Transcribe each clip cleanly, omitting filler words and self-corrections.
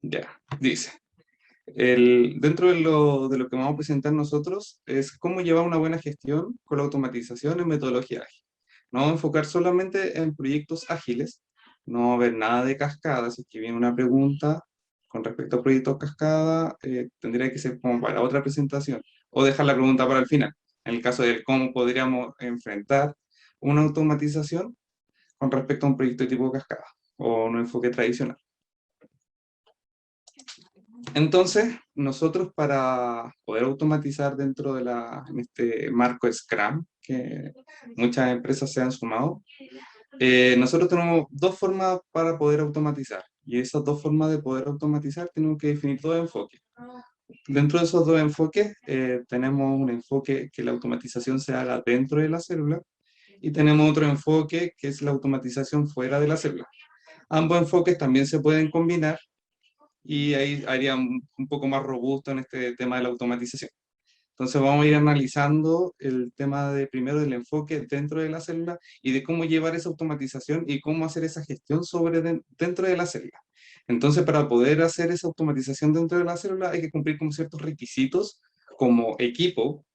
Ya, dice. Dentro de lo que vamos a presentar nosotros es cómo llevar una buena gestión con la automatización en metodología ágil. Nos vamos a enfocar solamente en proyectos ágiles, no va a haber nada de cascada. Si es que viene una pregunta con respecto a proyectos cascada, tendría que ser como para otra presentación o dejar la pregunta para el final, en el caso de cómo podríamos enfrentar una automatización con respecto a un proyecto de tipo cascada o un enfoque tradicional. Entonces, nosotros para poder automatizar dentro de en este marco Scrum, que muchas empresas se han sumado, nosotros tenemos dos formas para poder automatizar. Y esas dos formas de poder automatizar tenemos que definir dos enfoques. Dentro de esos dos enfoques, tenemos un enfoque que la automatización se haga dentro de la célula y tenemos otro enfoque que es la automatización fuera de la célula. Ambos enfoques también se pueden combinar y ahí haría un poco más robusto en este tema de la automatización. Entonces vamos a ir analizando el tema de primero del enfoque dentro de la célula y de cómo llevar esa automatización y cómo hacer esa gestión dentro de la célula. Entonces para poder hacer esa automatización dentro de la célula hay que cumplir con ciertos requisitos como equipo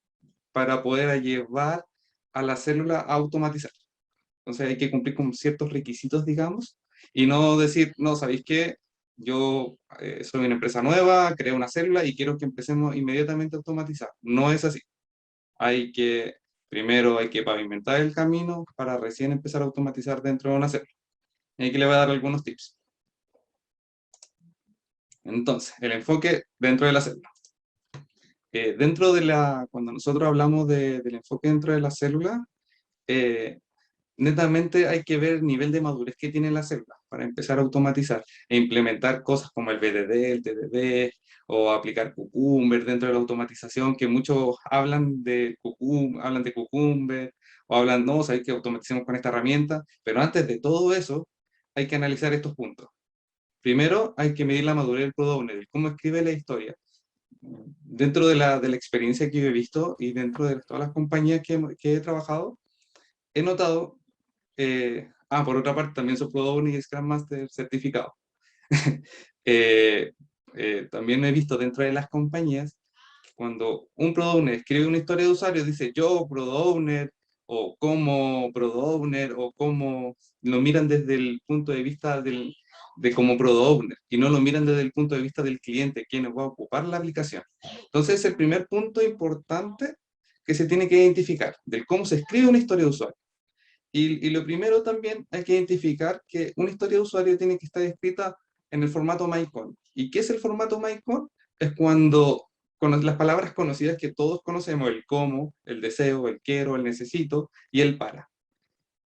para poder llevar a la célula a automatizar. Entonces hay que cumplir con ciertos requisitos, digamos, y no decir, no, ¿sabéis qué? Yo soy una empresa nueva, creo una célula y quiero que empecemos inmediatamente a automatizar. No es así. Hay que, primero hay que pavimentar el camino para recién empezar a automatizar dentro de una célula. Y aquí le voy a dar algunos tips. Entonces, el enfoque dentro de la célula. Cuando nosotros hablamos del enfoque dentro de la célula, eh, netamente hay que ver el nivel de madurez que tiene la célula para empezar a automatizar e implementar cosas como el BDD, el TDD, o aplicar Cucumber dentro de la automatización, que muchos hablan de Cucumber, o hablan, no, sabéis que automaticemos con esta herramienta, pero antes de todo eso, hay que analizar estos puntos. Primero, hay que medir la madurez del product owner, cómo escribe la historia. Dentro de la experiencia que yo he visto y dentro de todas las compañías que he trabajado, he notado por otra parte, también soy Product Owner y Scrum Master certificado. Eh, También he visto dentro de las compañías, cuando un Product Owner escribe una historia de usuario, dice yo, Product Owner, o como Product Owner, o como lo miran desde el punto de vista de como Product Owner, y no lo miran desde el punto de vista del cliente, quien va a ocupar la aplicación. Entonces, el primer punto importante que se tiene que identificar, del cómo se escribe una historia de usuario. Y lo primero también hay que identificar que una historia de usuario tiene que estar escrita en el formato MyCon. ¿Y qué es el formato MyCon? Es cuando con las palabras conocidas que todos conocemos, el cómo, el deseo, el quiero, el necesito y el para.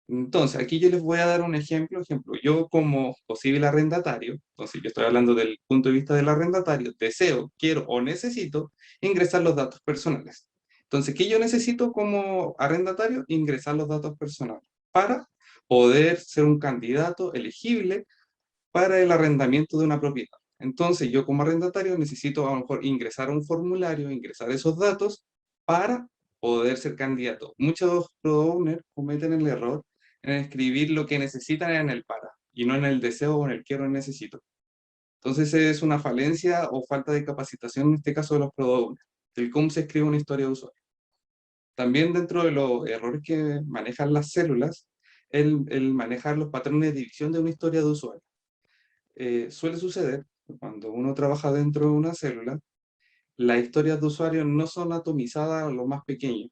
Entonces, aquí yo les voy a dar un ejemplo, yo como posible arrendatario, entonces yo estoy hablando del punto de vista del arrendatario, deseo, quiero o necesito ingresar los datos personales. Entonces, ¿qué yo necesito como arrendatario? Ingresar los datos personales para poder ser un candidato elegible para el arrendamiento de una propiedad. Entonces, yo como arrendatario necesito a lo mejor ingresar un formulario, ingresar esos datos para poder ser candidato. Muchos product owners cometen el error en escribir lo que necesitan en el para y no en el deseo o en el quiero o necesito. Entonces, es una falencia o falta de capacitación en este caso de los product owners, del cómo se escribe una historia de usuario. También dentro de los errores que manejan las células, el manejar los patrones de división de una historia de usuario. Suele suceder cuando uno trabaja dentro de una célula, las historias de usuario no son atomizadas a lo más pequeño.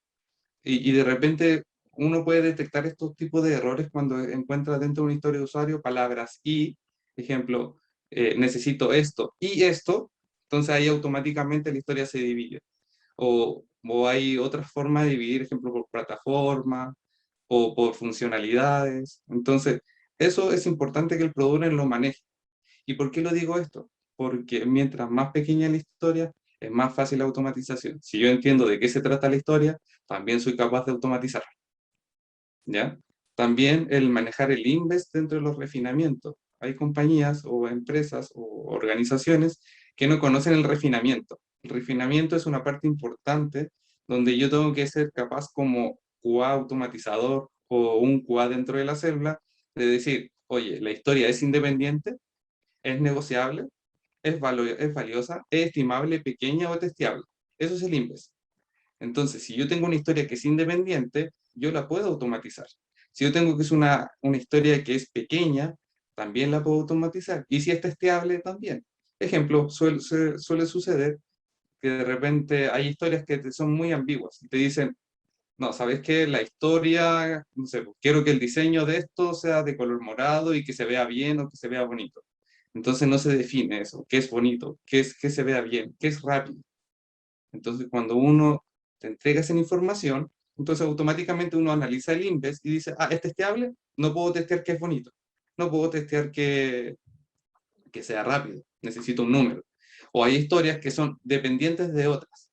Y de repente uno puede detectar estos tipos de errores cuando encuentra dentro de una historia de usuario palabras y, ejemplo, necesito esto y esto, entonces ahí automáticamente la historia se divide. O hay otras formas de dividir, ejemplo, por plataforma o por funcionalidades. Entonces, eso es importante que el productor lo maneje. ¿Y por qué lo digo esto? Porque mientras más pequeña la historia, es más fácil la automatización. Si yo entiendo de qué se trata la historia, también soy capaz de automatizarla. ¿Ya? También el manejar el invest dentro de los refinamientos. Hay compañías o empresas o organizaciones que no conocen el refinamiento. El refinamiento es una parte importante donde yo tengo que ser capaz como QA automatizador o un QA dentro de la célula de decir, oye, la historia es independiente, es negociable, es valiosa, es estimable, pequeña o testeable. Eso es el INVES. Entonces, si yo tengo una historia que es independiente, yo la puedo automatizar. Si yo tengo que es una historia que es pequeña, también la puedo automatizar. Y si es testeable, también. Ejemplo, suele suceder que de repente hay historias que son muy ambiguas. Te dicen, no, ¿sabes qué? La historia, no sé, pues, quiero que el diseño de esto sea de color morado y que se vea bien o que se vea bonito. Entonces no se define eso, qué es bonito, qué es que se vea bien, qué es rápido. Entonces cuando uno te entrega esa información, entonces automáticamente uno analiza el INVES y dice, ah, ¿es testeable? No puedo testear que es bonito. No puedo testear que sea rápido. Necesito un número. O hay historias que son dependientes de otras.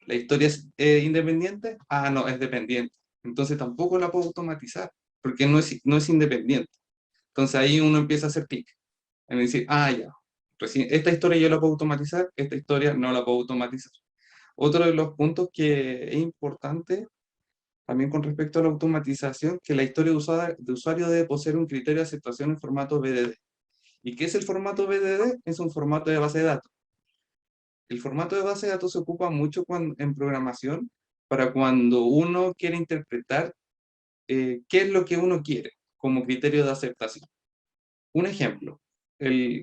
¿La historia es independiente? Ah, no, es dependiente. Entonces tampoco la puedo automatizar, porque no es independiente. Entonces ahí uno empieza a hacer clic, en decir, ah, ya, esta historia yo la puedo automatizar, esta historia no la puedo automatizar. Otro de los puntos que es importante también con respecto a la automatización, que la historia de usuario debe poseer un criterio de aceptación en formato BDD. ¿Y qué es el formato BDD? Es un formato de base de datos. El formato de base de datos se ocupa mucho en programación para cuando uno quiere interpretar qué es lo que uno quiere como criterio de aceptación. Un ejemplo,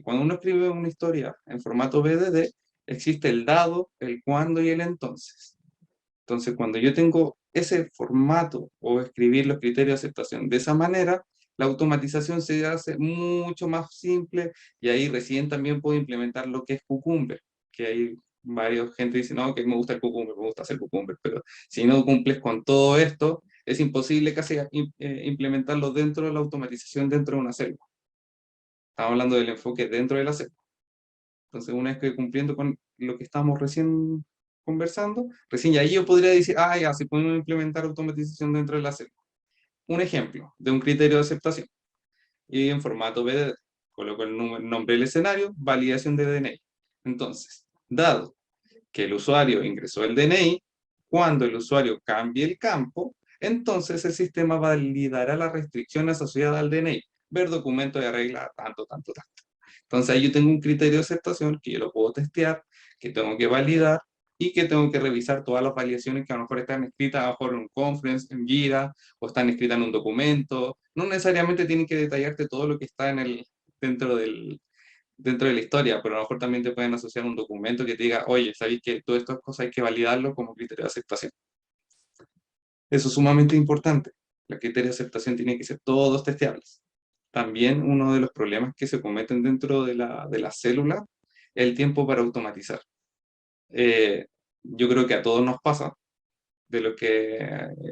cuando uno escribe una historia en formato BDD, existe el dado, el cuándo y el entonces. Entonces, cuando yo tengo ese formato o escribir los criterios de aceptación de esa manera, la automatización se hace mucho más simple y ahí recién también puedo implementar lo que es Cucumber, que hay varios gente dice, no, que me gusta el Cucumber, me gusta hacer Cucumber, pero si no cumples con todo esto, es imposible casi implementarlo dentro de la automatización dentro de una célula. Estamos hablando del enfoque dentro de la célula. Entonces, una vez que cumpliendo con lo que estamos recién conversando, recién ya ahí yo podría decir, ah, ya, si podemos implementar automatización dentro de la célula. Un ejemplo de un criterio de aceptación. Y en formato BDD. Coloco el nombre del escenario, validación de DNI. Entonces, dado que el usuario ingresó el DNI, cuando el usuario cambie el campo, entonces el sistema validará la restricción asociada al DNI. Ver documento de regla, tanto, tanto, tanto. Entonces ahí yo tengo un criterio de aceptación que yo lo puedo testear, que tengo que validar y que tengo que revisar todas las validaciones que a lo mejor están escritas a lo mejor en un conference, en Jira, o están escritas en un documento. No necesariamente tienen que detallarte todo lo que está dentro dentro de la historia, pero a lo mejor también te pueden asociar un documento que te diga, oye, ¿sabéis que todas estas cosas hay que validarlo como criterio de aceptación? Eso es sumamente importante. Los criterios de aceptación tienen que ser todos testeables. También uno de los problemas que se cometen dentro de la célula es el tiempo para automatizar. Yo creo que a todos nos pasa de lo que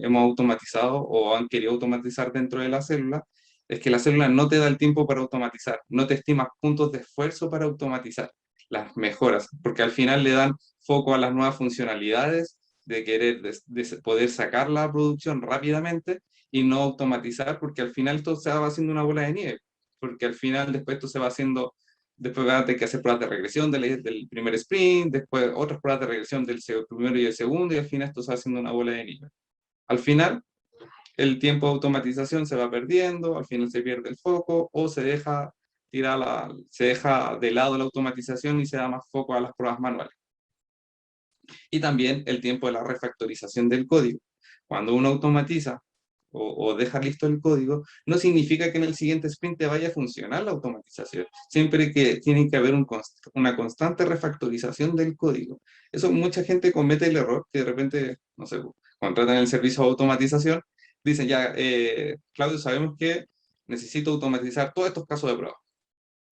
hemos automatizado o han querido automatizar dentro de la célula, es que la célula no te da el tiempo para automatizar, no te estima puntos de esfuerzo para automatizar las mejoras, porque al final le dan foco a las nuevas funcionalidades de querer de poder sacar la producción rápidamente y no automatizar, porque al final esto se va haciendo una bola de nieve, porque al final después esto se va haciendo. Después va a tener que hacer pruebas de regresión del primer sprint, después otras pruebas de regresión del primero y el segundo, y al final esto se va haciendo una bola de nieve. Al final, el tiempo de automatización se va perdiendo, al final se pierde el foco o se deja de lado la automatización y se da más foco a las pruebas manuales. Y también el tiempo de la refactorización del código. Cuando uno automatiza o deja listo el código, no significa que en el siguiente sprint te vaya a funcionar la automatización. Siempre que tiene que haber una constante refactorización del código. Eso mucha gente comete el error que de repente, no sé, contratan el servicio de automatización, dicen ya, Claudio, sabemos que necesito automatizar todos estos casos de prueba.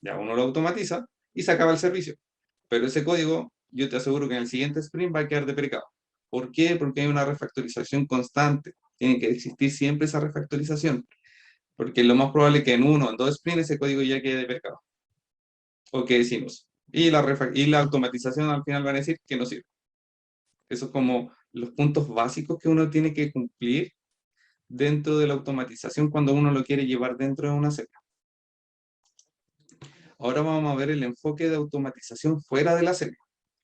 Ya uno lo automatiza y se acaba el servicio. Pero ese código, yo te aseguro que en el siguiente sprint va a quedar deprecado. ¿Por qué? Porque hay una refactorización constante. Tiene que existir siempre esa refactorización. Porque lo más probable es que en uno o en dos sprints ese código ya quede deprecado. O quede sin uso. Y la automatización al final van a decir que no sirve. Esos son como los puntos básicos que uno tiene que cumplir dentro de la automatización cuando uno lo quiere llevar dentro de una celda. Ahora vamos a ver el enfoque de automatización fuera de la celda.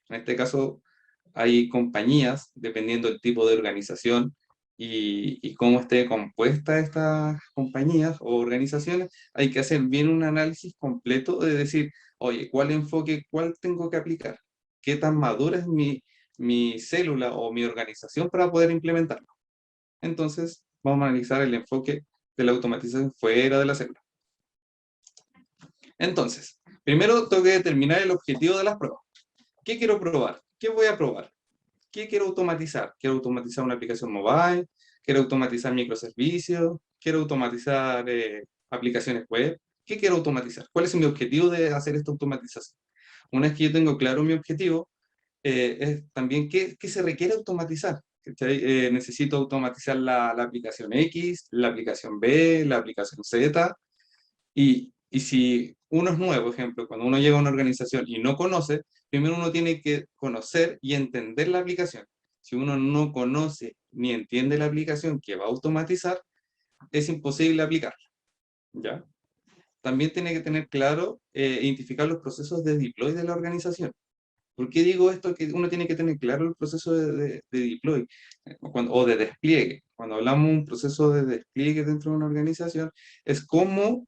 En este caso, hay compañías, dependiendo del tipo de organización y cómo esté compuesta estas compañías o organizaciones, hay que hacer bien un análisis completo de decir, oye, ¿cuál enfoque, cuál tengo que aplicar? ¿Qué tan madura es mi célula o mi organización para poder implementarlo? Entonces, vamos a analizar el enfoque de la automatización fuera de la célula. Entonces, primero tengo que determinar el objetivo de las pruebas. ¿Qué quiero probar? ¿Qué voy a probar? ¿Qué quiero automatizar? ¿Quiero automatizar una aplicación mobile? ¿Quiero automatizar microservicios? ¿Quiero automatizar aplicaciones web? ¿Qué quiero automatizar? ¿Cuál es mi objetivo de hacer esta automatización? Una vez que yo tengo claro mi objetivo, es también qué se requiere automatizar. ¿Cachai? Necesito automatizar la aplicación X, la aplicación B, la aplicación Z, y si uno es nuevo, ejemplo, cuando uno llega a una organización y no conoce, primero uno tiene que conocer y entender la aplicación. Si uno no conoce ni entiende la aplicación que va a automatizar, es imposible aplicarla, ¿ya? También tiene que tener claro, identificar los procesos de deploy de la organización. ¿Por qué digo esto? Que uno tiene que tener claro el proceso de deploy o de despliegue. Cuando hablamos de un proceso de despliegue dentro de una organización, es cómo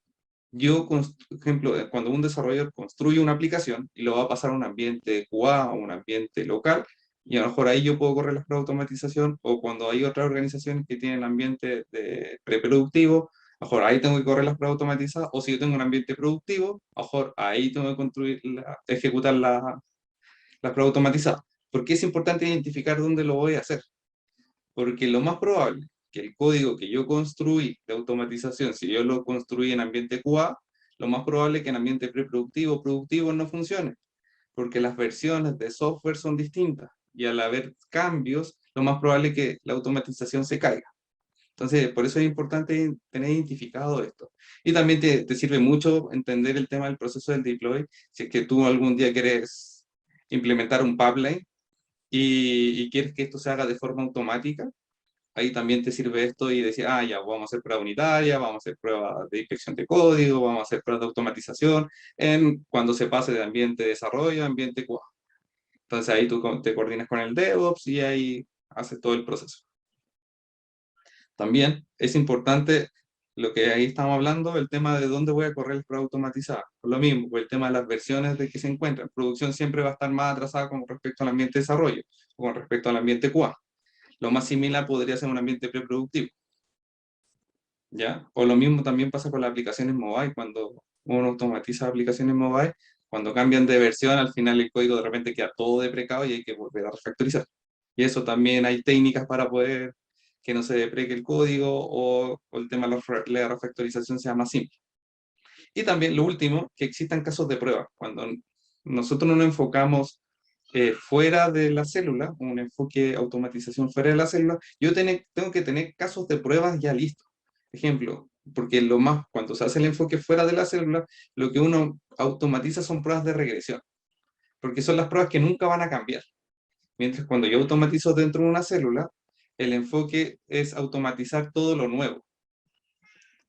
yo, por ejemplo, cuando un desarrollador construye una aplicación y lo va a pasar a un ambiente QA o un ambiente local, y a lo mejor ahí yo puedo correr las pruebas de automatización, o cuando hay otras organizaciones que tienen ambiente de preproductivo, a lo mejor ahí tengo que correr las pruebas automatizadas, o si yo tengo un ambiente productivo, a lo mejor ahí tengo que ejecutar las pruebas automatizadas. ¿Por qué es importante identificar dónde lo voy a hacer? Porque lo más probable que el código que yo construí de automatización, si yo lo construí en ambiente QA, lo más probable es que en ambiente preproductivo o productivo no funcione, porque las versiones de software son distintas y al haber cambios, lo más probable es que la automatización se caiga. Entonces, por eso es importante tener identificado esto. Y también te sirve mucho entender el tema del proceso del deploy. Si es que tú algún día quieres implementar un pipeline y quieres que esto se haga de forma automática, ahí también te sirve esto y decir, ah, ya, vamos a hacer prueba unitaria, vamos a hacer prueba de inspección de código, vamos a hacer pruebas de automatización cuando se pase de ambiente de desarrollo a ambiente QA. Entonces ahí tú te coordinas con el DevOps y ahí haces todo el proceso. También es importante lo que ahí estamos hablando, el tema de dónde voy a correr el prueba automatizada. Lo mismo, pues el tema de las versiones de que se encuentran. Producción siempre va a estar más atrasada con respecto al ambiente de desarrollo o con respecto al ambiente QA. Lo más similar podría ser un ambiente preproductivo, ¿ya? O lo mismo también pasa con las aplicaciones mobile, cuando uno automatiza aplicaciones mobile, cuando cambian de versión, al final el código de repente queda todo deprecado y hay que volver a refactorizar. Y eso también hay técnicas para poder que no se depreque el código o el tema de la refactorización sea más simple. Y también lo último, que existan casos de prueba. Cuando nosotros no nos enfocamos fuera de la célula, un enfoque automatización fuera de la célula, yo tengo que tener casos de pruebas ya listos. Ejemplo, porque cuando se hace el enfoque fuera de la célula, lo que uno automatiza son pruebas de regresión, porque son las pruebas que nunca van a cambiar. Mientras cuando yo automatizo dentro de una célula, el enfoque es automatizar todo lo nuevo.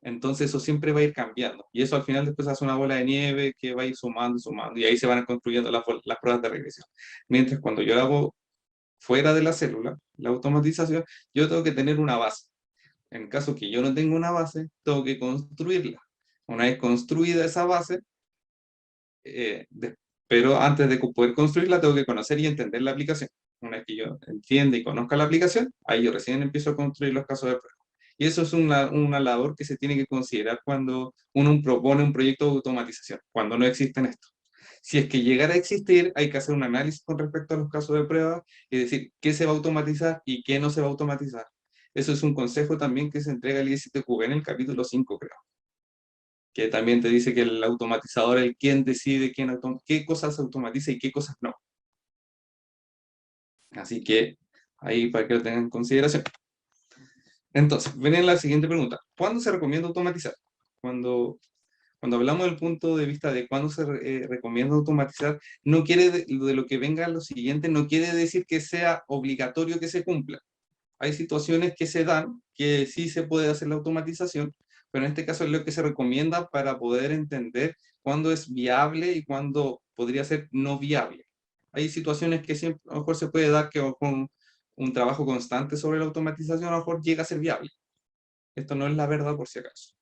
Entonces eso siempre va a ir cambiando. Y eso al final después hace una bola de nieve que va a ir sumando, sumando. Y ahí se van construyendo las pruebas de regresión. Mientras cuando yo lo hago fuera de la célula, la automatización, yo tengo que tener una base. En caso que yo no tenga una base, tengo que construirla. Una vez construida esa base, eh, de- pero antes de poder construirla, tengo que conocer y entender la aplicación. Una vez que yo entienda y conozca la aplicación, ahí yo recién empiezo a construir los casos de prueba. Y eso es una labor que se tiene que considerar cuando uno propone un proyecto de automatización, cuando no existen esto. Si es que llegara a existir, hay que hacer un análisis con respecto a los casos de prueba y decir qué se va a automatizar y qué no se va a automatizar. Eso es un consejo también que se entrega al ISTQB en el capítulo 5, creo, que también te dice que el automatizador es el quien decide qué cosas se automatiza y qué cosas no. Así que ahí para que lo tengan en consideración. Entonces, viene la siguiente pregunta. ¿Cuándo se recomienda automatizar? Cuando hablamos del punto de vista de cuándo se recomienda automatizar, no quiere de lo que venga lo siguiente, no quiere decir que sea obligatorio que se cumpla. Hay situaciones que se dan que sí se puede hacer la automatización, pero en este caso es lo que se recomienda para poder entender cuándo es viable y cuándo podría ser no viable. Hay situaciones que siempre, a lo mejor se puede dar que con un trabajo constante sobre la automatización a lo mejor llega a ser viable. Esto no es la verdad por si acaso.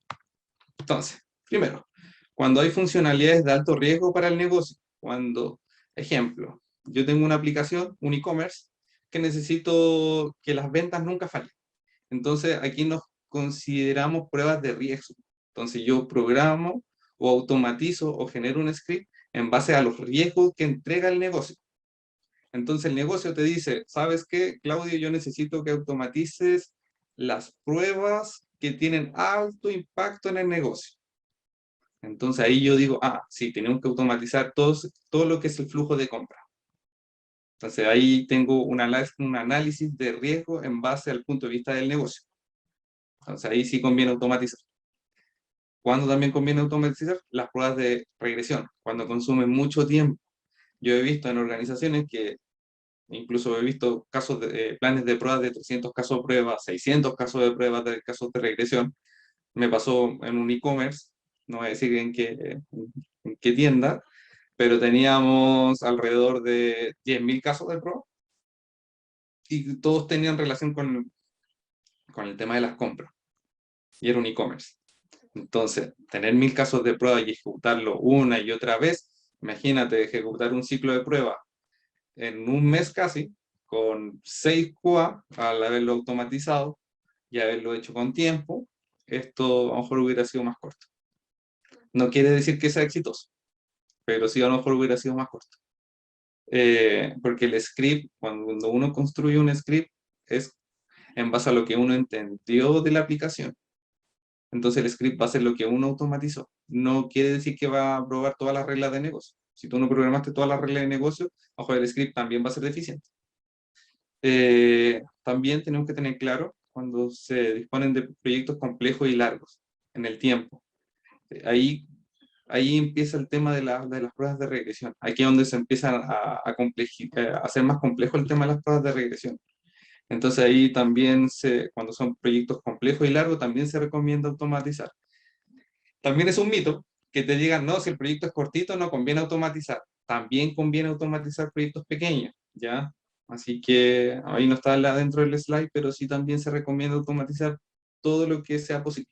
Entonces, primero, cuando hay funcionalidades de alto riesgo para el negocio, cuando, ejemplo, yo tengo una aplicación, un e-commerce, que necesito que las ventas nunca fallen. Entonces, aquí nos consideramos pruebas de riesgo. Entonces, yo programo o automatizo o genero un script en base a los riesgos que entrega el negocio. Entonces, el negocio te dice, ¿sabes qué, Claudio? Yo necesito que automatices las pruebas que tienen alto impacto en el negocio. Entonces, ahí yo digo, sí, tenemos que automatizar todo lo que es el flujo de compra. Entonces, ahí tengo un análisis de riesgo en base al punto de vista del negocio. Entonces, ahí sí conviene automatizar. ¿Cuándo también conviene automatizar? Las pruebas de regresión, cuando consumen mucho tiempo. Yo he visto en organizaciones que, incluso he visto casos de planes de pruebas de 300 casos de prueba, 600 casos de pruebas de casos de regresión. Me pasó en un e-commerce, no voy a decir en qué tienda, pero teníamos alrededor de 10.000 casos de prueba y todos tenían relación con el tema de las compras. Y era un e-commerce. Entonces, tener 1.000 casos de prueba y ejecutarlo una y otra vez, imagínate ejecutar un ciclo de prueba en un mes casi, con 6 QA, al haberlo automatizado y haberlo hecho con tiempo, esto a lo mejor hubiera sido más corto. No quiere decir que sea exitoso, pero sí a lo mejor hubiera sido más corto. Porque el script, cuando uno construye un script, es en base a lo que uno entendió de la aplicación. Entonces el script va a ser lo que uno automatizó. No quiere decir que va a probar todas las reglas de negocio. Si tú no programaste todas las reglas de negocio, ojo, el script también va a ser deficiente. También tenemos que tener claro cuando se disponen de proyectos complejos y largos en el tiempo. Ahí empieza el tema de las pruebas de regresión. Aquí es donde se empieza a hacer más complejo el tema de las pruebas de regresión. Entonces ahí también, cuando son proyectos complejos y largos, también se recomienda automatizar. También es un mito que te digan, no, si el proyecto es cortito, no conviene automatizar. También conviene automatizar proyectos pequeños, ¿ya? Así que ahí no está dentro del slide, pero sí también se recomienda automatizar todo lo que sea posible.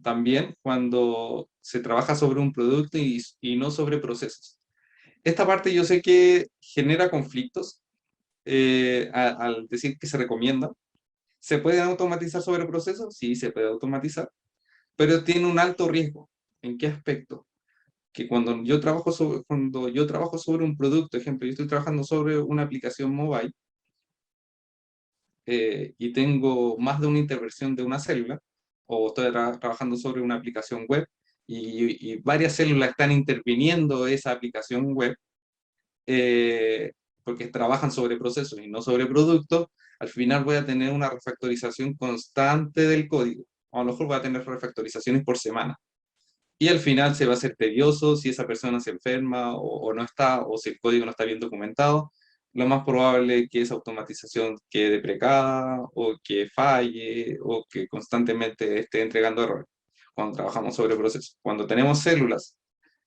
También cuando se trabaja sobre un producto y no sobre procesos. Esta parte yo sé que genera conflictos al decir que se recomienda. ¿Se puede automatizar sobre procesos? Sí, se puede automatizar, pero tiene un alto riesgo. ¿En qué aspecto? Que cuando yo trabajo sobre un producto, ejemplo, yo estoy trabajando sobre una aplicación mobile y tengo más de una intervención de una célula, o estoy trabajando sobre una aplicación web y varias células están interviniendo esa aplicación web, porque trabajan sobre procesos y no sobre productos, al final voy a tener una refactorización constante del código. O a lo mejor voy a tener refactorizaciones por semana. Y al final se va a hacer tedioso si esa persona se enferma o no está, o si el código no está bien documentado. Lo más probable es que esa automatización quede precada, o que falle, o que constantemente esté entregando errores cuando trabajamos sobre procesos. Cuando tenemos células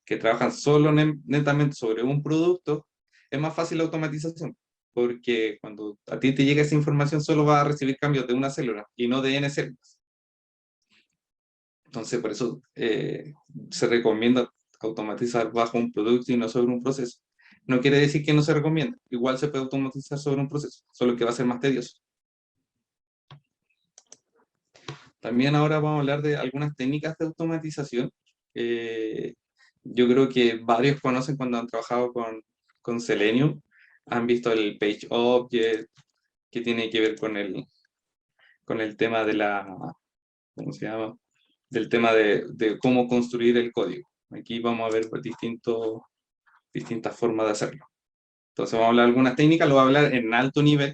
que trabajan solo netamente sobre un producto, es más fácil la automatización, porque cuando a ti te llega esa información solo vas a recibir cambios de una célula y no de n células. Entonces, por eso se recomienda automatizar bajo un producto y no sobre un proceso. No quiere decir que no se recomienda. Igual se puede automatizar sobre un proceso, solo que va a ser más tedioso. También ahora vamos a hablar de algunas técnicas de automatización. Yo creo que varios conocen cuando han trabajado con Selenium. Han visto el Page Object, que tiene que ver con el tema de ¿cómo se llama? Del tema de cómo construir el código. Aquí vamos a ver distintas formas de hacerlo. Entonces vamos a hablar de algunas técnicas, lo voy a hablar en alto nivel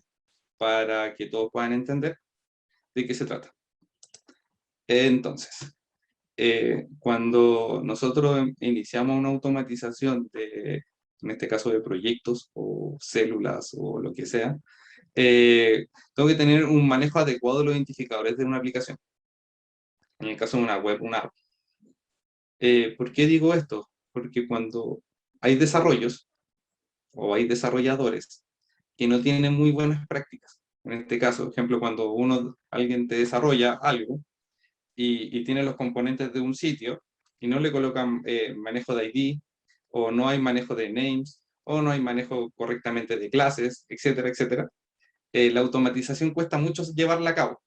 para que todos puedan entender de qué se trata. Entonces, cuando nosotros iniciamos una automatización en este caso de proyectos o células o lo que sea, tengo que tener un manejo adecuado de los identificadores de una aplicación. En el caso de una web, una app. ¿Por qué digo esto? Porque cuando hay desarrollos o hay desarrolladores que no tienen muy buenas prácticas. En este caso, por ejemplo, cuando alguien te desarrolla algo y tiene los componentes de un sitio y no le colocan manejo de ID, o no hay manejo de names, o no hay manejo correctamente de clases, etcétera, etcétera, la automatización cuesta mucho llevarla a cabo.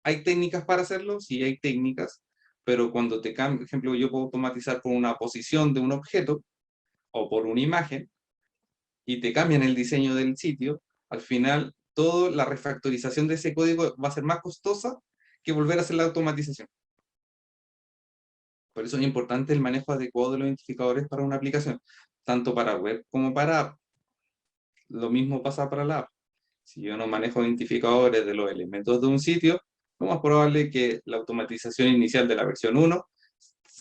¿Hay técnicas para hacerlo? Sí, hay técnicas, pero cuando te cambio, por ejemplo, yo puedo automatizar por una posición de un objeto o por una imagen, y te cambian el diseño del sitio, al final toda la refactorización de ese código va a ser más costosa que volver a hacer la automatización. Por eso es importante el manejo adecuado de los identificadores para una aplicación, tanto para web como para app. Lo mismo pasa para la app. Si yo no manejo identificadores de los elementos de un sitio, lo más probable es que la automatización inicial de la versión 1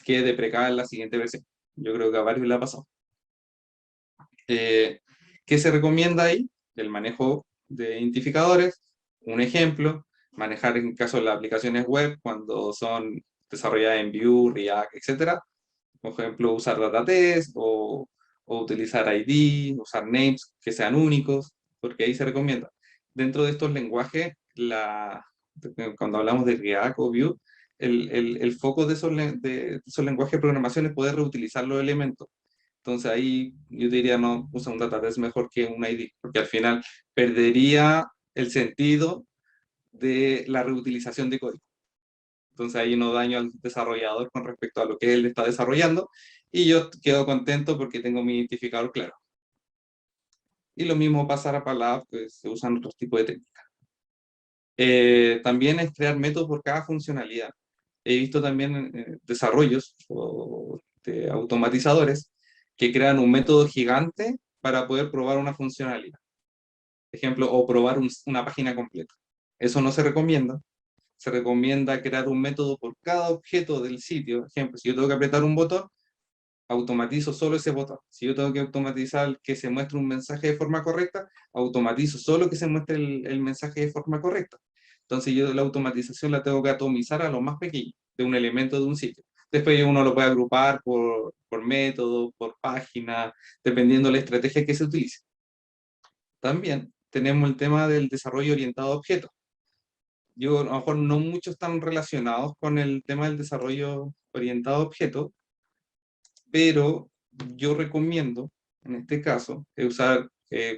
quede precada en la siguiente versión. Yo creo que a varios le ha pasado. ¿Qué se recomienda ahí? El manejo de identificadores. Un ejemplo, manejar en caso de las aplicaciones web cuando son desarrolladas en Vue, React, etc. Por ejemplo, usar data test o utilizar ID, usar names que sean únicos, porque ahí se recomienda. Dentro de estos lenguajes, cuando hablamos de React o Vue, el foco de esos lenguajes de programación es poder reutilizar los elementos. Entonces ahí yo diría, no, usa un database mejor que un ID, porque al final perdería el sentido de la reutilización de código. Entonces ahí no daño al desarrollador con respecto a lo que él está desarrollando, y yo quedo contento porque tengo mi identificador claro. Y lo mismo pasará para la app, pues se usan otros tipos de técnicas. También es crear métodos por cada funcionalidad. He visto también desarrollos de automatizadores que crean un método gigante para poder probar una funcionalidad. Ejemplo, o probar una página completa. Eso no se recomienda. Se recomienda crear un método por cada objeto del sitio. Ejemplo, si yo tengo que apretar un botón, automatizo solo ese botón. Si yo tengo que automatizar que se muestre un mensaje de forma correcta, automatizo solo que se muestre el mensaje de forma correcta. Entonces yo la automatización la tengo que atomizar a lo más pequeño de un elemento de un sitio. Después uno lo puede agrupar por método, por página, dependiendo de la estrategia que se utilice. También tenemos el tema del desarrollo orientado a objetos. Yo, a lo mejor no muchos están relacionados con el tema del desarrollo orientado a objetos, pero yo recomiendo, en este caso, usar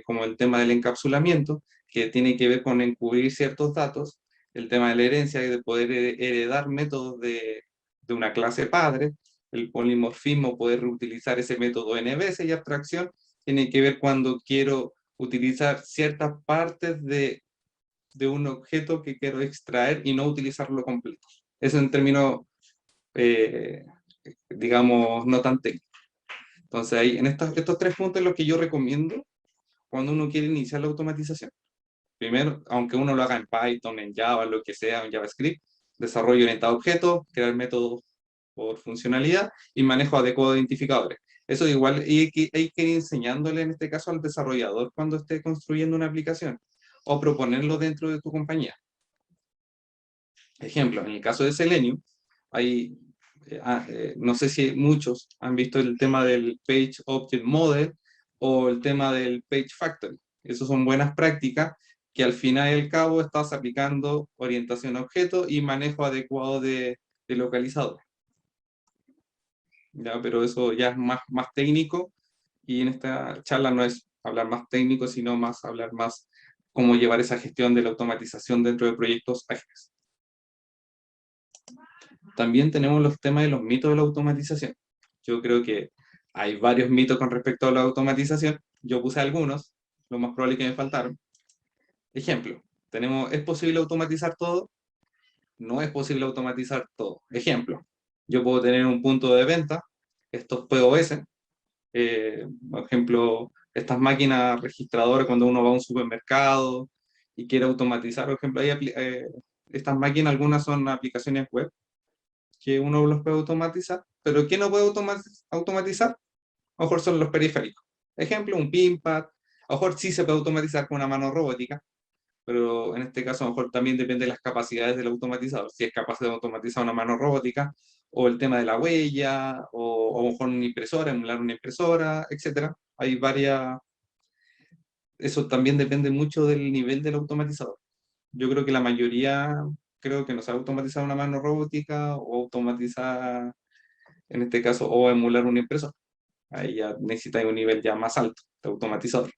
como el tema del encapsulamiento, que tiene que ver con encubrir ciertos datos, el tema de la herencia y de poder heredar métodos de una clase padre, el polimorfismo, poder reutilizar ese método n veces, y abstracción tiene que ver cuando quiero utilizar ciertas partes de un objeto que quiero extraer y no utilizarlo completo. Eso en términos, eh, digamos, no tan técnicos. Entonces, ahí, en estos tres puntos es lo que yo recomiendo cuando uno quiere iniciar la automatización. Primero, aunque uno lo haga en Python, en Java, lo que sea, en JavaScript, desarrollo orientado a objetos, crear métodos por funcionalidad y manejo adecuado de identificadores. Eso igual hay que ir enseñándole en este caso al desarrollador cuando esté construyendo una aplicación, o proponerlo dentro de tu compañía. Ejemplo, en el caso de Selenium, hay, no sé si muchos han visto el tema del Page Object Model o el tema del Page Factory. Esas son buenas prácticas que al final y al cabo estás aplicando orientación a objetos y manejo adecuado de localizadores. ¿Ya? Pero eso ya es más técnico, y en esta charla no es hablar más técnico, sino más hablar más cómo llevar esa gestión de la automatización dentro de proyectos ágiles. También tenemos los temas de los mitos de la automatización. Yo creo que hay varios mitos con respecto a la automatización. Yo puse algunos, lo más probable es que me faltaron. Ejemplo, ¿es posible automatizar todo? No es posible automatizar todo. Ejemplo, yo puedo tener un punto de venta, estos POS, por ejemplo, estas máquinas registradoras cuando uno va a un supermercado y quiere automatizar, por ejemplo, estas máquinas, algunas son aplicaciones web que uno los puede automatizar, pero ¿qué no puede automatizar? A lo mejor son los periféricos. Ejemplo, un pinpad, a lo mejor sí se puede automatizar con una mano robótica, pero en este caso a lo mejor también depende de las capacidades del automatizador, si es capaz de automatizar una mano robótica, o el tema de la huella, o a lo mejor una impresora, emular una impresora, etc. Hay eso también depende mucho del nivel del automatizador. Yo creo que la mayoría, creo que no sabe automatizar una mano robótica o automatizar, en este caso, o emular una impresora. Ahí ya necesita un nivel ya más alto de automatizador.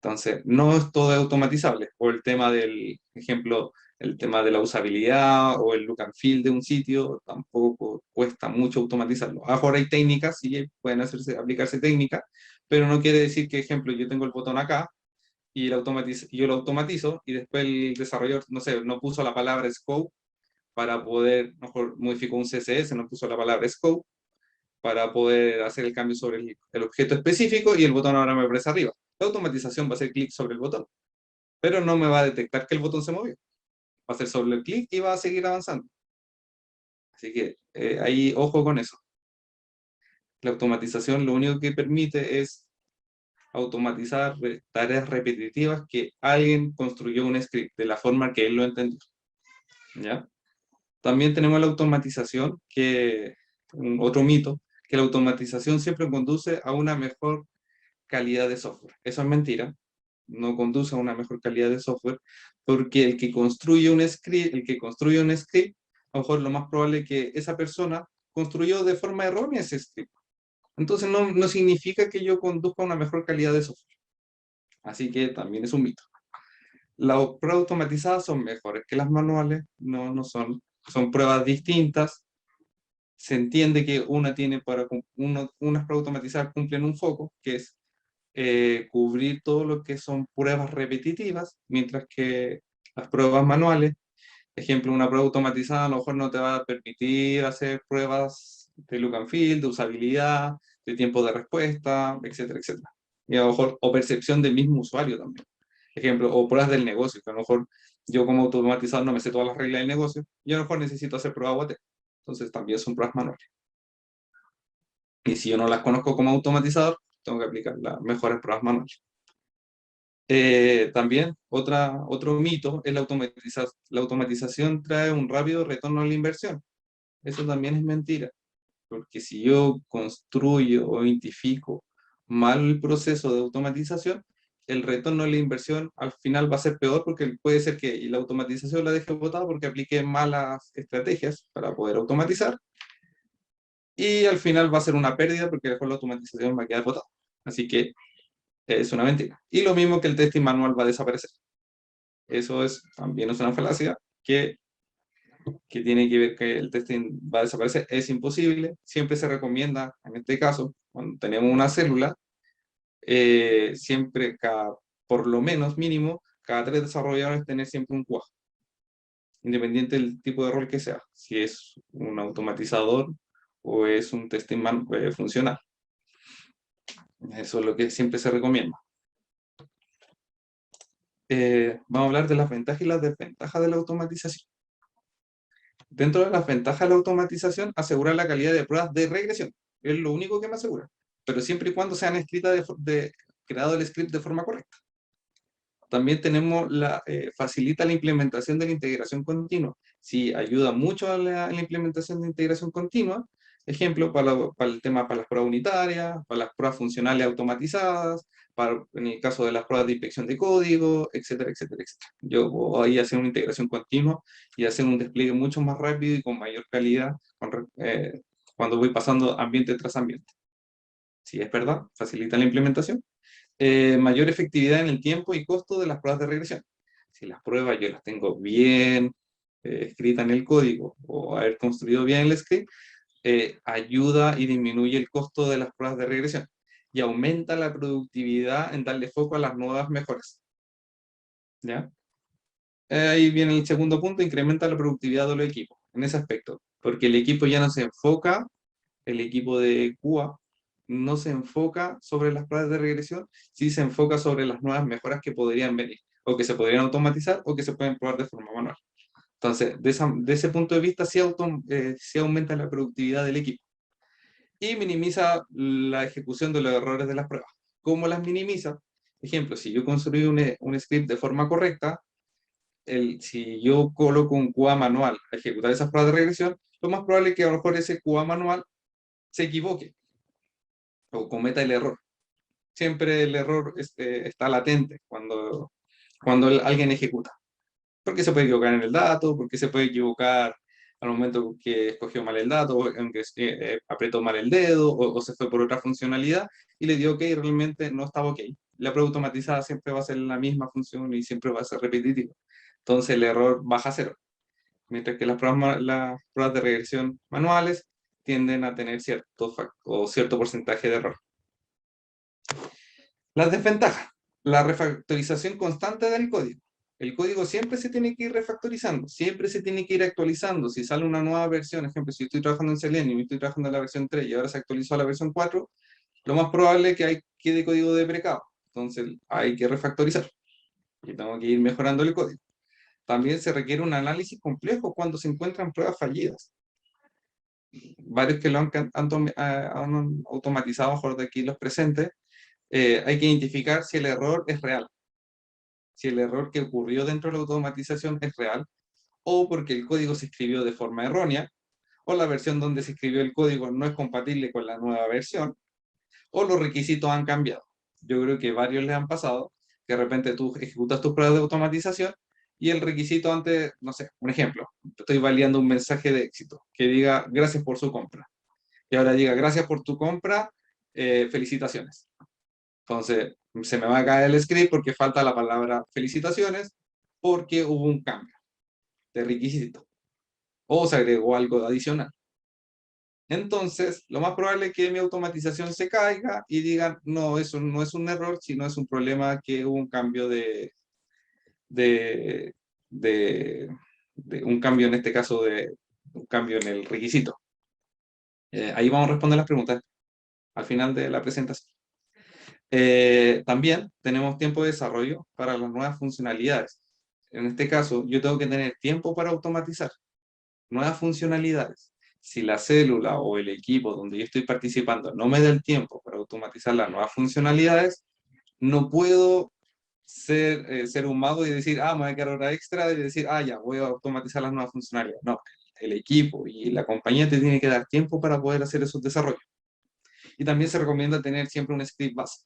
Entonces, no es todo automatizable. O el tema del, ejemplo, el tema de la usabilidad o el look and feel de un sitio, tampoco cuesta mucho automatizarlo. Ahora hay técnicas, sí, pueden hacerse, aplicarse técnicas, pero no quiere decir que, ejemplo, yo tengo el botón acá y yo lo automatizo y después el desarrollador, no sé, no puso la palabra scope para poder, mejor modificó un CSS, no puso la palabra scope para poder hacer el cambio sobre el objeto específico y el botón ahora me aparece arriba. La automatización va a hacer clic sobre el botón, pero no me va a detectar que el botón se movió. Va a hacer sobre el clic y va a seguir avanzando. Así que ahí ojo con eso. La automatización lo único que permite es automatizar tareas repetitivas que alguien construyó un script de la forma que él lo entendió. ¿Ya? También tenemos la automatización, que otro mito, que la automatización siempre conduce a una mejor calidad de software. Eso es mentira, no conduce a una mejor calidad de software, porque el que construye un script, a lo mejor lo más probable es que esa persona construyó de forma errónea ese script. Entonces no significa que yo conduzca a una mejor calidad de software. Así que también es un mito. Las pruebas automatizadas son mejores que las manuales, no son pruebas distintas. Se entiende que una tiene unas pruebas automatizadas cumplen un foco, que es cubrir todo lo que son pruebas repetitivas, mientras que las pruebas manuales, ejemplo, una prueba automatizada a lo mejor no te va a permitir hacer pruebas de look and feel, de usabilidad, de tiempo de respuesta, etcétera, etcétera. Y a lo mejor, o percepción del mismo usuario también. Ejemplo, o pruebas del negocio, que a lo mejor yo como automatizador no me sé todas las reglas del negocio, y a lo mejor necesito hacer pruebas UAT. Entonces también son pruebas manuales. Y si yo no las conozco como automatizador, tengo que aplicar las mejores pruebas manuales. También otro mito es la automatización trae un rápido retorno a la inversión. Eso también es mentira, porque si yo construyo o identifico mal el proceso de automatización, el retorno a la inversión al final va a ser peor porque puede ser que la automatización la deje botada porque aplique malas estrategias para poder automatizar y al final va a ser una pérdida porque después la automatización va a quedar botada. Así que es una mentira. Y lo mismo que el testing manual va a desaparecer. Eso también es una falacia que tiene que ver que el testing va a desaparecer. Es imposible. Siempre se recomienda, en este caso, cuando tenemos una célula, siempre por lo menos mínimo, cada 3 desarrolladores tener siempre un QA, independiente del tipo de rol que sea, si es un automatizador o es un testing funcional. Eso es lo que siempre se recomienda. Vamos a hablar de las ventajas y las desventajas de la automatización. Dentro de las ventajas de la automatización, asegurar la calidad de pruebas de regresión. Es lo único que me asegura. Pero siempre y cuando sean escritas creado el script de forma correcta. También facilita la implementación de la integración continua. Sí, ayuda mucho a la implementación de integración continua. Ejemplo, para el tema, para las pruebas unitarias, para las pruebas funcionales automatizadas, en el caso de las pruebas de inspección de código, etcétera, etcétera, etcétera. Yo voy ahí a hacer una integración continua y hacer un despliegue mucho más rápido y con mayor calidad cuando voy pasando ambiente tras ambiente. Sí, es verdad, facilita la implementación. Mayor efectividad en el tiempo y costo de las pruebas de regresión. Si las pruebas yo las tengo bien escritas en el código o haber construido bien el script, ayuda y disminuye el costo de las pruebas de regresión y aumenta la productividad en darle foco a las nuevas mejoras. ¿Ya? Ahí viene el segundo punto, incrementa la productividad de los equipos, en ese aspecto, porque el equipo ya no se enfoca, el equipo de QA no se enfoca sobre las pruebas de regresión, sí se enfoca sobre las nuevas mejoras que podrían venir, o que se podrían automatizar, o que se pueden probar de forma manual. Entonces, de ese punto de vista, sí aumenta la productividad del equipo. Y minimiza la ejecución de los errores de las pruebas. ¿Cómo las minimiza? Ejemplo, si yo construí un script de forma correcta, si yo coloco un QA manual a ejecutar esas pruebas de regresión, lo más probable es que a lo mejor ese QA manual se equivoque o cometa el error. siempre el error está latente cuando alguien ejecuta. Porque se puede equivocar en el dato, porque se puede equivocar al momento que escogió mal el dato, o en que apretó mal el dedo, o se fue por otra funcionalidad y le dio OK y realmente no estaba OK. La prueba automatizada siempre va a ser la misma función y siempre va a ser repetitiva. Entonces el error baja a cero. Mientras que las pruebas de regresión manuales tienden a tener cierto porcentaje de error. Las desventajas. La refactorización constante del código. El código siempre se tiene que ir refactorizando, siempre se tiene que ir actualizando. Si sale una nueva versión, ejemplo, si estoy trabajando en Selenium y estoy trabajando en la versión 3 y ahora se actualizó a la versión 4, lo más probable es que quede código deprecado. Entonces hay que refactorizar y tengo que ir mejorando el código. También se requiere un análisis complejo cuando se encuentran pruebas fallidas. Varios que lo han automatizado, mejor de aquí los presentes, hay que identificar si el error es real, si el error que ocurrió dentro de la automatización es real, o porque el código se escribió de forma errónea, o la versión donde se escribió el código no es compatible con la nueva versión, o los requisitos han cambiado. Yo creo que varios les han pasado, que de repente tú ejecutas tus pruebas de automatización y el requisito antes, no sé, un ejemplo, estoy validando un mensaje de éxito, que diga gracias por su compra. Y ahora diga gracias por tu compra, felicitaciones. Entonces, se me va a caer el script porque falta la palabra felicitaciones, porque hubo un cambio de requisito o se agregó algo adicional. Entonces, lo más probable es que mi automatización se caiga y digan, no, eso no es un error, sino es un problema que hubo un cambio de, de, un cambio en este caso un cambio en el requisito. Ahí vamos a responder las preguntas al final de la presentación. También tenemos tiempo de desarrollo para las nuevas funcionalidades. En este caso, yo tengo que tener tiempo para automatizar nuevas funcionalidades. Si la célula o el equipo donde yo estoy participando no me da el tiempo para automatizar las nuevas funcionalidades, no puedo ser un mago y decir, me voy a quedar hora extra y decir, ya, voy a automatizar las nuevas funcionalidades. No, el equipo y la compañía te tiene que dar tiempo para poder hacer esos desarrollos. Y también se recomienda tener siempre un script base.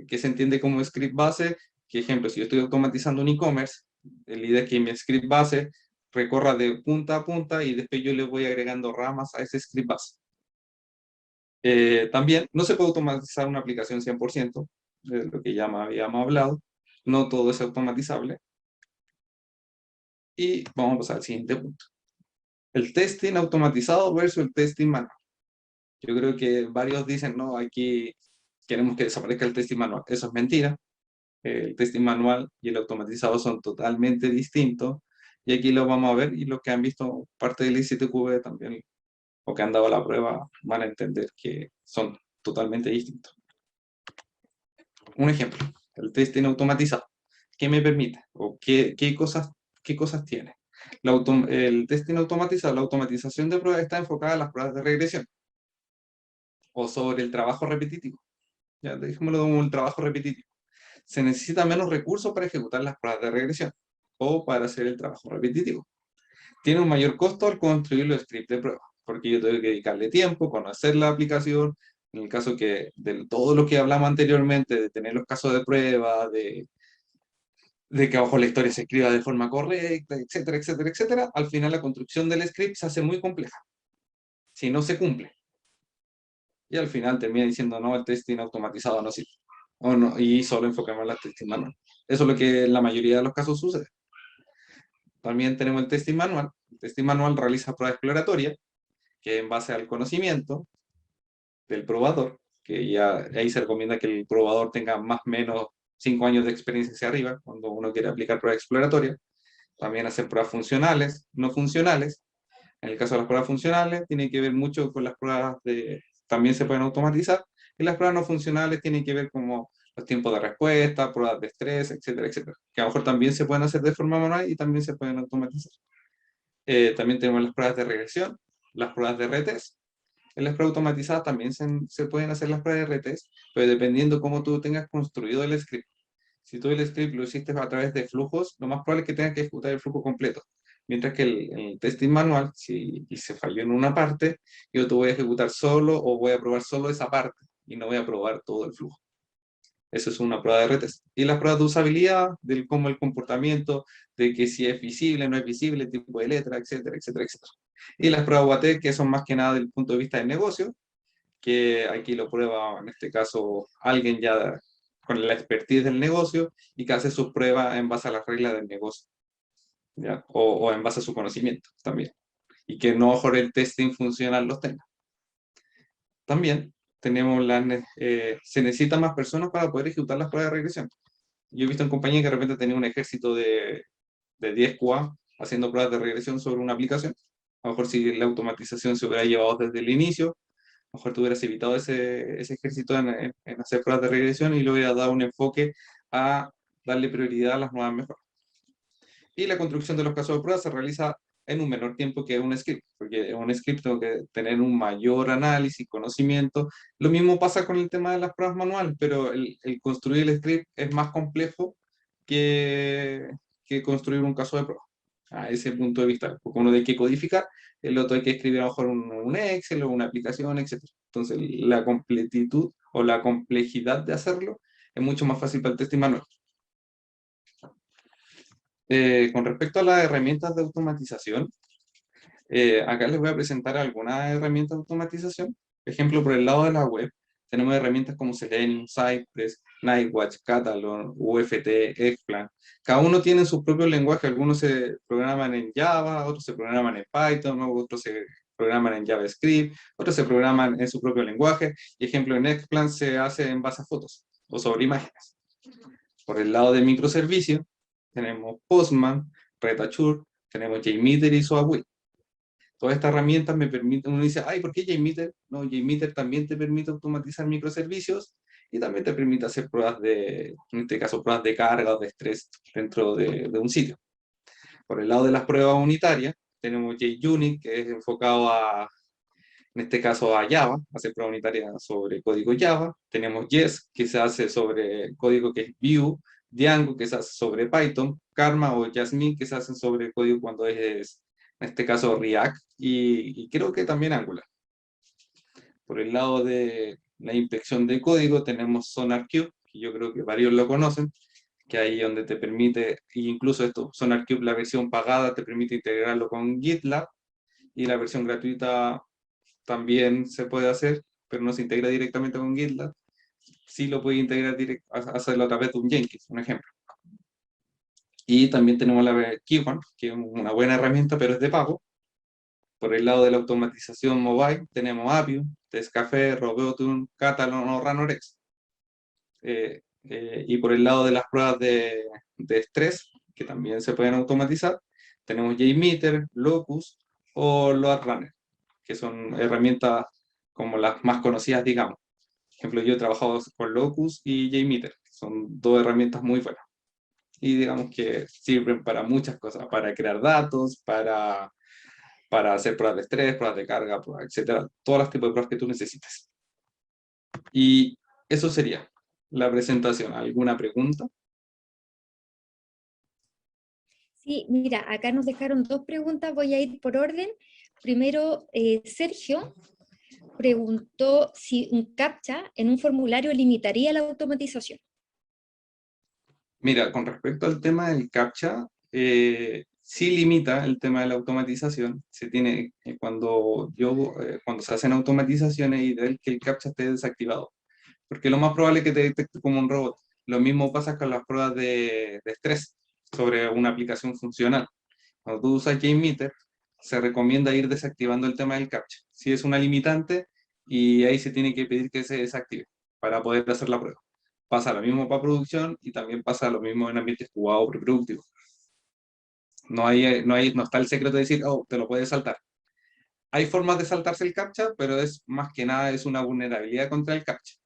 ¿Qué se entiende como script base? Que ejemplo, si yo estoy automatizando un e-commerce, la idea es que mi script base recorra de punta a punta y después yo le voy agregando ramas a ese script base. También no se puede automatizar una aplicación 100%, de lo que ya habíamos hablado. No todo es automatizable. Y vamos a pasar al siguiente punto. El testing automatizado versus el testing manual. Yo creo que varios dicen, no, aquí queremos que desaparezca el testing manual. Eso es mentira. El testing manual y el automatizado son totalmente distintos. Y aquí lo vamos a ver y los que han visto parte del ICTQB también, o que han dado la prueba, van a entender que son totalmente distintos. Un ejemplo, el testing automatizado. ¿Qué me permite? ¿O qué cosas tiene? El testing automatizado, la automatización de pruebas está enfocada en las pruebas de regresión o sobre el trabajo repetitivo. Ya dejémoslo como el trabajo repetitivo. Se necesita menos recursos para ejecutar las pruebas de regresión o para hacer el trabajo repetitivo. Tiene un mayor costo al construir los scripts de prueba, porque yo tengo que dedicarle tiempo, conocer la aplicación, en el caso que de todo lo que hablamos anteriormente, de tener los casos de prueba, de que abajo la historia se escriba de forma correcta, etcétera, etcétera, etcétera, al final la construcción del script se hace muy compleja, si no se cumple. Y al final termina diciendo, no, el testing automatizado no sirve. O no, y solo enfocamos en la testing manual. Eso es lo que en la mayoría de los casos sucede. También tenemos el testing manual. El testing manual realiza pruebas exploratorias, que en base al conocimiento del probador, que ya ahí se recomienda que el probador tenga más o menos 5 años de experiencia hacia arriba, cuando uno quiere aplicar pruebas exploratorias. También hacen pruebas funcionales, no funcionales. En el caso de las pruebas funcionales, tiene que ver mucho con las pruebas también se pueden automatizar, y las pruebas no funcionales tienen que ver como los tiempos de respuesta, pruebas de estrés, etcétera, etcétera, que a lo mejor también se pueden hacer de forma manual y también se pueden automatizar. También tenemos las pruebas de regresión, las pruebas de retest. En las pruebas automatizadas también se pueden hacer las pruebas de retest, pero dependiendo cómo tú tengas construido el script. Si tú el script lo hiciste a través de flujos, lo más probable es que tengas que ejecutar el flujo completo. Mientras que el testing manual, si se falló en una parte, yo te voy a ejecutar solo o voy a probar solo esa parte y no voy a probar todo el flujo. Eso es una prueba de retest. Y las pruebas de usabilidad, del cómo el comportamiento, de que si es visible, no es visible, tipo de letra, etcétera, etcétera, etcétera. Y las pruebas UAT, que son más que nada del punto de vista del negocio, que aquí lo prueba, en este caso, alguien ya con la expertise del negocio y que hace sus pruebas en base a las reglas del negocio, ¿ya? O en base a su conocimiento también. Y que no mejor el testing funcional los tenga. También tenemos se necesitan más personas para poder ejecutar las pruebas de regresión. Yo he visto en compañía que de repente tenía un ejército de 10 QA haciendo pruebas de regresión sobre una aplicación. A lo mejor si la automatización se hubiera llevado desde el inicio, a lo mejor te hubieras evitado ese ejército en hacer pruebas de regresión y le hubiera dado un enfoque a darle prioridad a las nuevas mejoras. Y la construcción de los casos de prueba se realiza en un menor tiempo que un script, porque en un script tengo que tener un mayor análisis, conocimiento. Lo mismo pasa con el tema de las pruebas manuales, pero el construir el script es más complejo que, que construir un caso de prueba. A ese punto de vista, porque uno hay que codificar, el otro hay que escribir a lo mejor un Excel o una aplicación, etc. Entonces, la completitud o la complejidad de hacerlo es mucho más fácil para el testing manual. Con respecto a las herramientas de automatización, acá les voy a presentar algunas herramientas de automatización. Ejemplo, por el lado de la web, tenemos herramientas como Selenium, Cypress, Nightwatch, Catalog, UFT, Eggplant. Cada uno tiene su propio lenguaje. Algunos se programan en Java, otros se programan en Python, otros se programan en JavaScript, otros se programan en su propio lenguaje. Y ejemplo, en Eggplant se hace en base a fotos o sobre imágenes. Por el lado de microservicios, tenemos Postman, Retouch, tenemos JMeter y SOAWay. Todas estas herramientas me permiten, uno dice, ay, ¿por qué JMeter? No, JMeter también te permite automatizar microservicios y también te permite hacer pruebas en este caso, pruebas de carga o de estrés dentro de un sitio. Por el lado de las pruebas unitarias, tenemos JUnit, que es enfocado en este caso a Java, hace pruebas unitarias sobre código Java. Tenemos Jest, que se hace sobre código que es Vue, Django, que se hace sobre Python, Karma o Jasmine, que se hacen sobre código cuando es, en este caso, React, y creo que también Angular. Por el lado de la inspección de código tenemos SonarQube, que yo creo que varios lo conocen, que ahí donde te permite, e incluso esto, SonarQube, la versión pagada, te permite integrarlo con GitLab, y la versión gratuita también se puede hacer, pero no se integra directamente con GitLab. Sí lo puede integrar hacerlo a través de un Jenkins, un ejemplo. Y también tenemos la Keyone, que es una buena herramienta, pero es de pago. Por el lado de la automatización mobile, tenemos Appium, Tescafé, Robotum, Catalog o Ranorex. Y por el lado de las pruebas de estrés, que también se pueden automatizar, tenemos JMeter, Locus o LoadRunner, que son herramientas como las más conocidas, digamos. Por ejemplo, yo he trabajado con Locus y JMeter, que son dos herramientas muy buenas. Y digamos que sirven para muchas cosas, para crear datos, para hacer pruebas de estrés, pruebas de carga, etcétera, todos los tipos de pruebas que tú necesites. Y eso sería la presentación. ¿Alguna pregunta? Sí, mira, acá nos dejaron dos preguntas, voy a ir por orden. Primero, Sergio preguntó si un CAPTCHA en un formulario limitaría la automatización. Mira, con respecto al tema del CAPTCHA, sí limita el tema de la automatización. Se tiene, cuando se hacen automatizaciones, y que el CAPTCHA esté desactivado, porque lo más probable es que te detecte como un robot. Lo mismo pasa con las pruebas de estrés sobre una aplicación funcional. Cuando tú usas JMeter, se recomienda ir desactivando el tema del CAPTCHA. Si es una limitante, y ahí se tiene que pedir que se desactive para poder hacer la prueba. Pasa lo mismo para producción y también pasa lo mismo en ambientes jugados o preproductivos. No está el secreto de decir, oh, te lo puedes saltar. Hay formas de saltarse el CAPTCHA, pero es más que nada es una vulnerabilidad contra el CAPTCHA.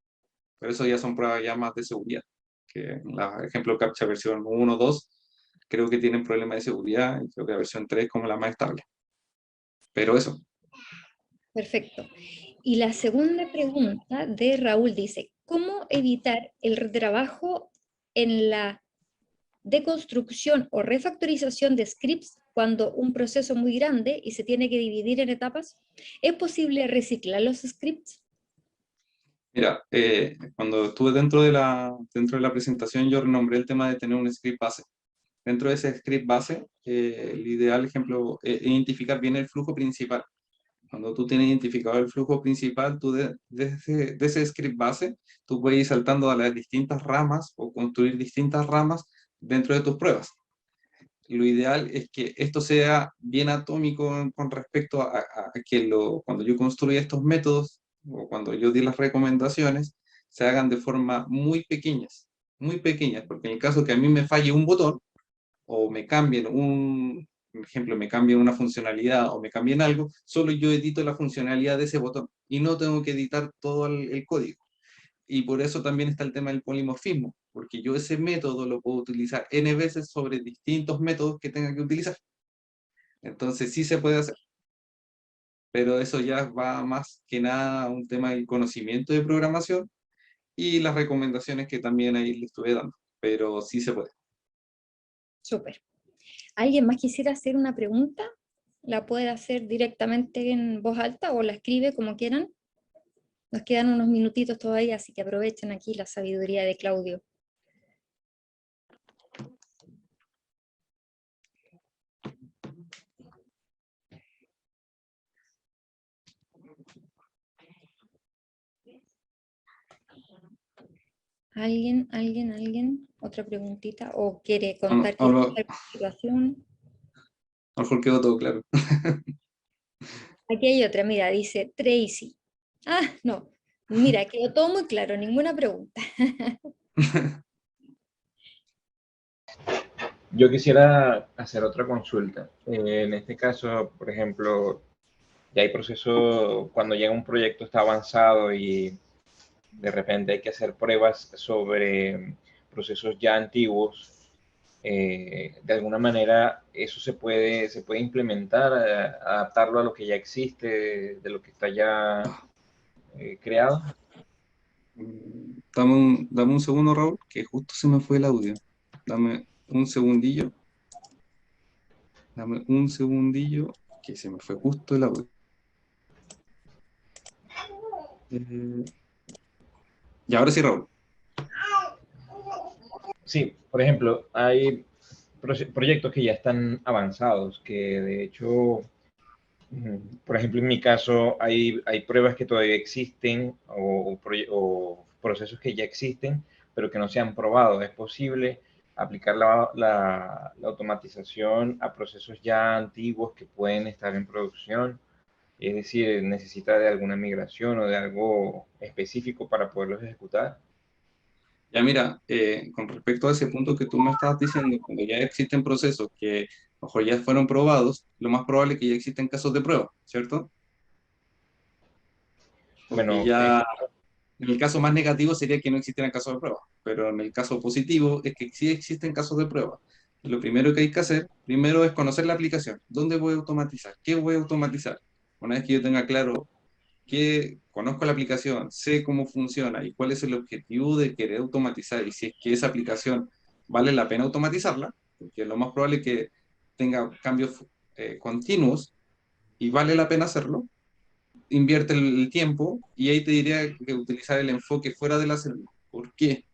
Pero eso ya son pruebas ya más de seguridad. Que la ejemplo CAPTCHA versión 1 o 2 creo que tienen problemas de seguridad, y creo que la versión 3 es como la más estable. Pero eso. Perfecto. Y la segunda pregunta de Raúl dice, ¿cómo evitar el retrabajo en la deconstrucción o refactorización de scripts cuando un proceso es muy grande y se tiene que dividir en etapas? ¿Es posible reciclar los scripts? Mira, cuando estuve dentro de la presentación, yo renombré el tema de tener un script base. Dentro de ese script base, el ideal ejemplo es identificar bien el flujo principal. Cuando tú tienes identificado el flujo principal, tú de ese script base, tú puedes ir saltando a las distintas ramas o construir distintas ramas dentro de tus pruebas. Lo ideal es que esto sea bien atómico con respecto a que cuando yo construya estos métodos o cuando yo di las recomendaciones, se hagan de forma muy pequeñas, porque en el caso que a mí me falle un botón o me cambien por ejemplo, me cambien una funcionalidad o me cambien algo, solo yo edito la funcionalidad de ese botón y no tengo que editar todo el código. Y por eso también está el tema del polimorfismo, porque yo ese método lo puedo utilizar n veces sobre distintos métodos que tenga que utilizar. Entonces sí se puede hacer, pero eso ya va más que nada a un tema del conocimiento de programación y las recomendaciones que también ahí le estuve dando, pero sí se puede. Súper. ¿Alguien más quisiera hacer una pregunta? La puede hacer directamente en voz alta o la escribe como quieran. Nos quedan unos minutitos todavía, así que aprovechen aquí la sabiduría de Claudio. ¿Alguien? ¿Otra preguntita? ¿O quiere contar qué es la participación? A lo mejor quedó todo claro. Aquí hay otra, mira, dice Tracy. Ah, no, mira, quedó todo muy claro, ninguna pregunta. Yo quisiera hacer otra consulta. En este caso, por ejemplo, ya hay proceso, cuando llega un proyecto está avanzado y de repente hay que hacer pruebas sobre procesos ya antiguos. De alguna manera eso se puede implementar, adaptarlo a lo que ya existe, de lo que está ya creado. Dame un segundo, Raúl, que justo se me fue el audio. Dame un segundillo. Dame un segundillo, que se me fue justo el audio. Y ahora sí, Raúl. Sí, por ejemplo, hay proyectos que ya están avanzados, que de hecho, por ejemplo, en mi caso, hay pruebas que todavía existen o procesos que ya existen, pero que no se han probado. Es posible aplicar la automatización a procesos ya antiguos que pueden estar en producción. Es decir, necesita de alguna migración o de algo específico para poderlos ejecutar. Ya mira, con respecto a ese punto que tú me estabas diciendo, cuando ya existen procesos que a lo mejor ya fueron probados, lo más probable es que ya existen casos de prueba, ¿cierto? Porque Bueno, ya en el caso más negativo sería que no existieran casos de prueba, pero en el caso positivo es que sí existen casos de prueba. Y lo primero que hay que hacer, primero es conocer la aplicación. ¿Dónde voy a automatizar? ¿Qué voy a automatizar? Una vez que yo tenga claro que conozco la aplicación, sé cómo funciona y cuál es el objetivo de querer automatizar y si es que esa aplicación vale la pena automatizarla, porque lo más probable es que tenga cambios continuos y vale la pena hacerlo, invierte el tiempo y ahí te diría que utilizar el enfoque fuera de la célula. ¿Por qué?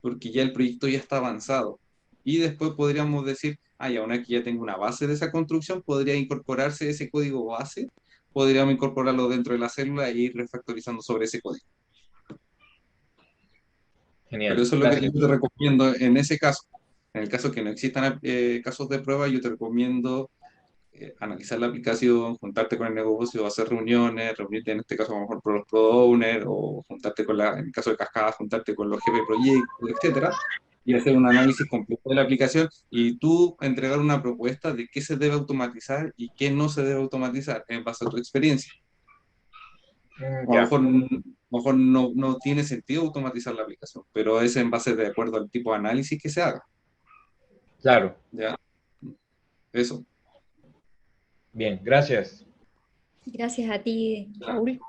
Porque ya el proyecto ya está avanzado. Y después podríamos decir, ah, ya una que ya tengo una base de esa construcción, podría incorporarse ese código base, podríamos incorporarlo dentro de la célula e ir refactorizando sobre ese código. Pero genial, eso es lo que yo gracias. te recomiendo en ese caso. En el caso que no existan casos de prueba, yo te recomiendo analizar la aplicación, juntarte con el negocio, hacer reuniones, reunirte en este caso a lo mejor con los product owners, o juntarte en el caso de Cascada, juntarte con los jefes de proyecto, etcétera, y hacer un análisis completo de la aplicación y tú entregar una propuesta de qué se debe automatizar y qué no se debe automatizar en base a tu experiencia. O a lo Ya, mejor, no tiene sentido automatizar la aplicación, pero es en base de acuerdo al tipo de análisis que se haga. claro. ¿Ya? Eso. Bien, gracias. Gracias a ti, Raúl.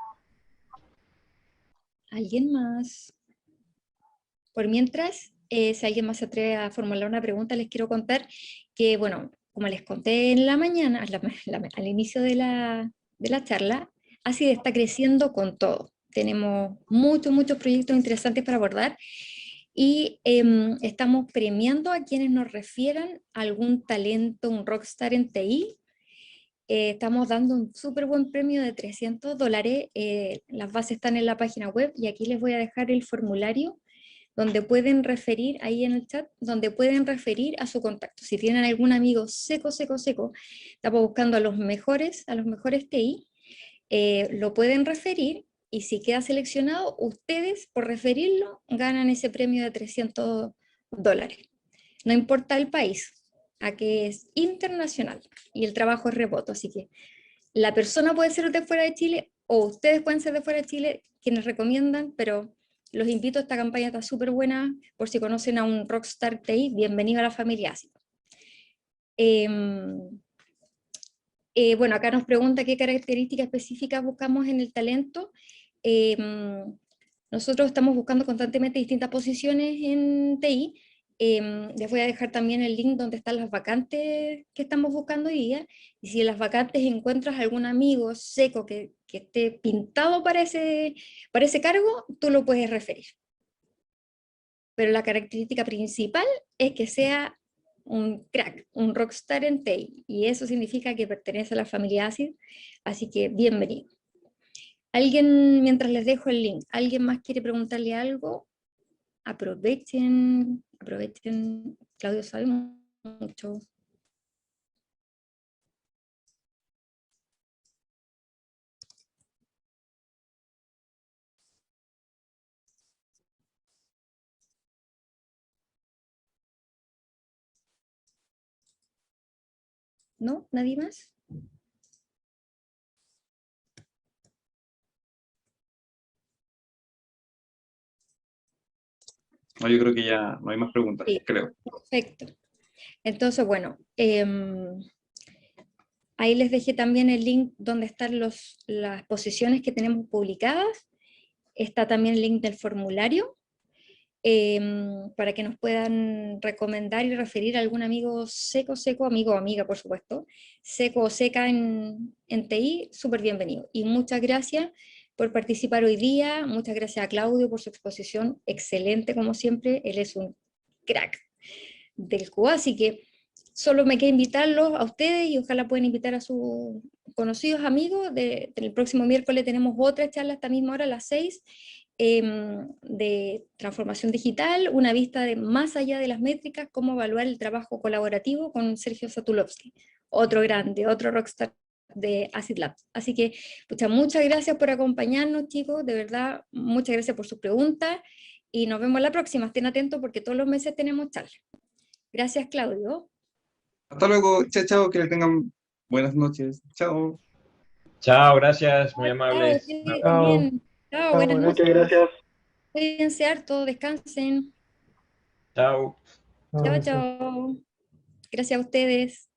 ¿Alguien más? Por mientras, si alguien más se atreve a formular una pregunta, les quiero contar que, bueno, como les conté en la mañana, al inicio de la charla, ACID está creciendo con todo. tenemos muchos proyectos interesantes para abordar y estamos premiando a quienes nos refieran algún talento, un rockstar en TI. Estamos dando un súper buen premio de $300. Las bases están en la página web y aquí les voy a dejar el formulario donde pueden referir, ahí en el chat, donde pueden referir a su contacto. Si tienen algún amigo seco, estamos buscando a los mejores TI, lo pueden referir y si queda seleccionado, ustedes por referirlo ganan ese premio de $300. No importa el país, a que es internacional y el trabajo es remoto, así que la persona puede ser de fuera de Chile o ustedes pueden ser de fuera de Chile, quienes recomiendan, pero los invito, esta campaña está súper buena, por si conocen a un rockstar TI, bienvenido a la familia ASI. Bueno, acá nos pregunta qué características específicas buscamos en el talento. Nosotros estamos buscando constantemente distintas posiciones en TI. Les voy a dejar también el link donde están las vacantes que estamos buscando hoy día. Y si en las vacantes encuentras algún amigo seco que esté pintado para ese cargo, tú lo puedes referir. Pero la característica principal es que sea un crack, un rockstar en TI, y eso significa que pertenece a la familia ACID, así que bienvenido. ¿Alguien, mientras les dejo el link, alguien más quiere preguntarle algo? Aprovechen, Claudio sabe mucho. ¿No? ¿Nadie más? No, yo creo que ya no hay más preguntas, Sí, creo. perfecto. Entonces, bueno, ahí les dejé también el link donde están las posiciones que tenemos publicadas. Está también el link del formulario para que nos puedan recomendar y referir a algún amigo seco, amigo o amiga, por supuesto, seco o seca en TI, súper bienvenido. Y muchas gracias por participar hoy día, muchas gracias a Claudio por su exposición, excelente como siempre, él es un crack del QA, así que solo me queda invitarlos a ustedes y ojalá puedan invitar a sus conocidos amigos. El próximo miércoles tenemos otra charla a esta misma hora, a las 6, de transformación digital, una vista de más allá de las métricas, cómo evaluar el trabajo colaborativo con Sergio Satulovsky, otro grande, otro rockstar de Acid Lab. Así que muchas gracias por acompañarnos, chicos, de verdad, muchas gracias por sus preguntas y nos vemos la próxima. Estén atentos porque todos los meses tenemos charlas. Gracias, Claudio. Hasta luego, chao, chao, que le tengan buenas noches. Chao. Chao, gracias, muy amables. Chao, chao, buenas noches. Muchas gracias. Cuídense harto, descansen. Chao. Chao, chao. Gracias a ustedes.